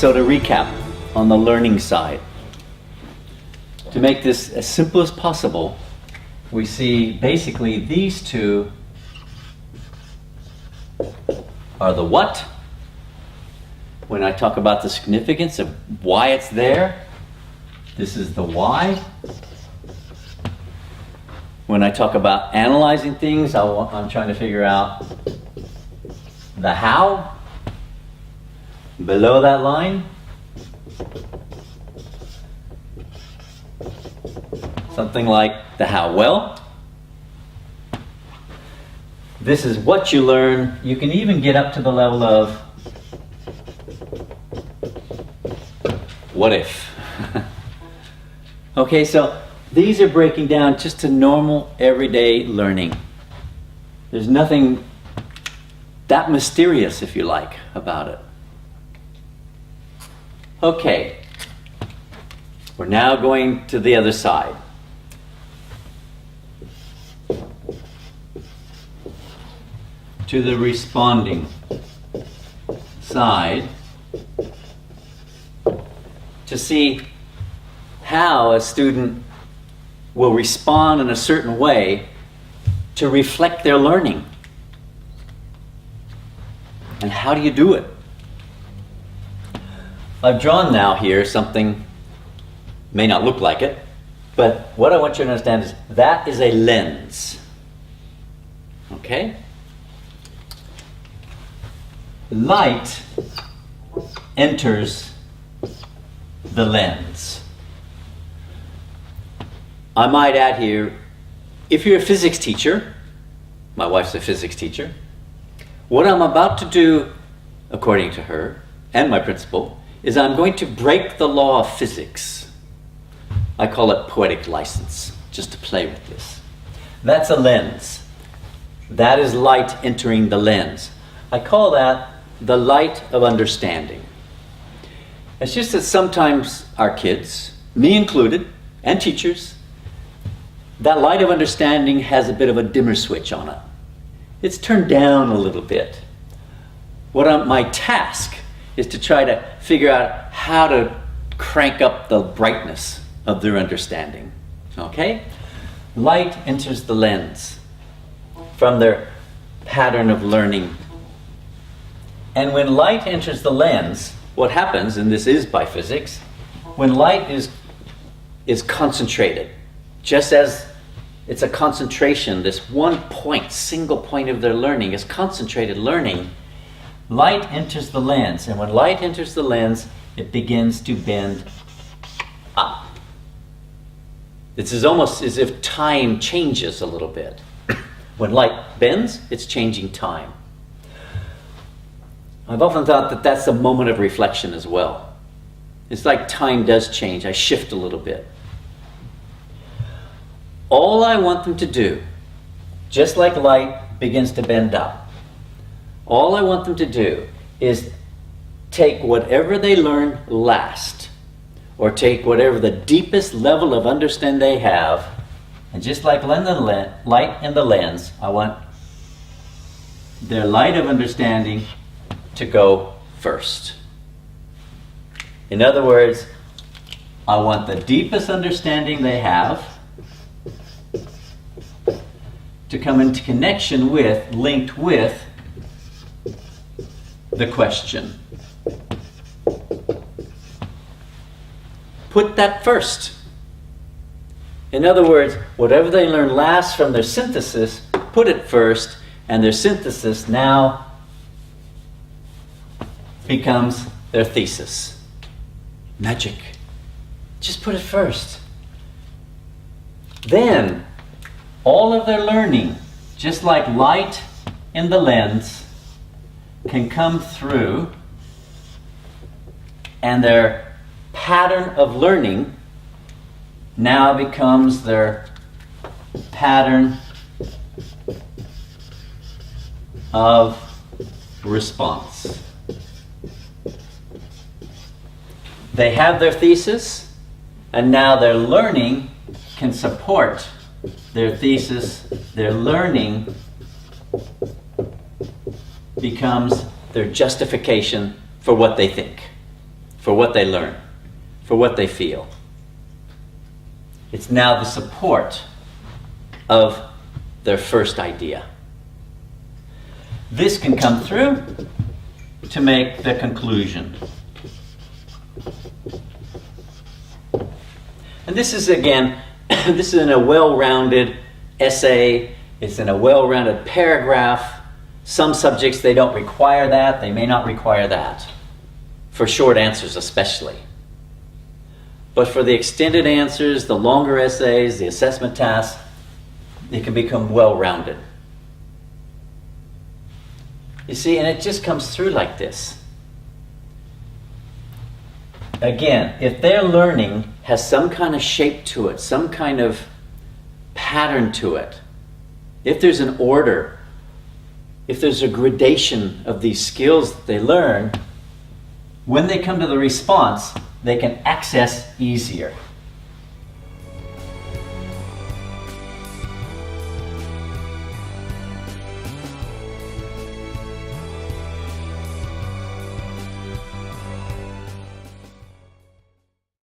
So to recap on the learning side, to make this as simple as possible, we see basically these two are the what. When I talk about the significance of why it's there, this is the why. When I talk about analyzing things, I'm trying to figure out the how. Below that line, something like the how well. This is what you learn. You can even get up to the level of what if. Okay, so these are breaking down just to normal everyday learning. There's nothing that mysterious, if you like, about it. Okay, we're now going to the other side. To the responding side, to see how a student will respond in a certain way to reflect their learning. And how do you do it? I've drawn now here something, may not look like it, but what I want you to understand is that is a lens. Okay? Light enters the lens. I might add here, if you're a physics teacher, my wife's a physics teacher, what I'm about to do, according to her and my principal, is I'm going to break the law of physics. I call it poetic license, just to play with this. That's a lens. That is light entering the lens. I call that the light of understanding. It's just that sometimes our kids, me included, and teachers, that light of understanding has a bit of a dimmer switch on it. It's turned down a little bit. My task is to try to figure out how to crank up the brightness of their understanding. Okay? Light enters the lens from their pattern of learning. And when light enters the lens, what happens, and this is by physics, when light is concentrated, just as it's a concentration, this one point, single point of their learning is concentrated learning, light enters the lens. And when light enters the lens, it begins to bend up. It's almost as if time changes a little bit. When light bends, it's changing time. I've often thought that that's a moment of reflection as well. It's like time does change. I shift a little bit. All I want them to do, just like light begins to bend up, all I want them to do is take whatever they learn last, or take whatever the deepest level of understanding they have, and just like light in the lens, I want their light of understanding to go first. In other words, I want the deepest understanding they have to come into connection with, linked with, the question. Put that first. In other words, whatever they learn last from their synthesis, put it first, and their synthesis now becomes their thesis. Magic. Just put it first. Then, all of their learning, just like light in the lens, can come through, and their pattern of learning now becomes their pattern of response. They have their thesis, and now their learning can support their thesis. Their learning becomes their justification for what they think. for what they learn, for what they feel. It's now the support of their first idea. This can come through to make the conclusion. And this is, again, this is in a well-rounded essay. It's in a well-rounded paragraph. Some subjects, they don't require that. They may not require that. For short answers especially. But for the extended answers, the longer essays, the assessment tasks, they can become well-rounded. You see, and it just comes through like this. Again, if their learning has some kind of shape to it, some kind of pattern to it, if there's an order, if there's a gradation of these skills that they learn, when they come to the response, they can access easier.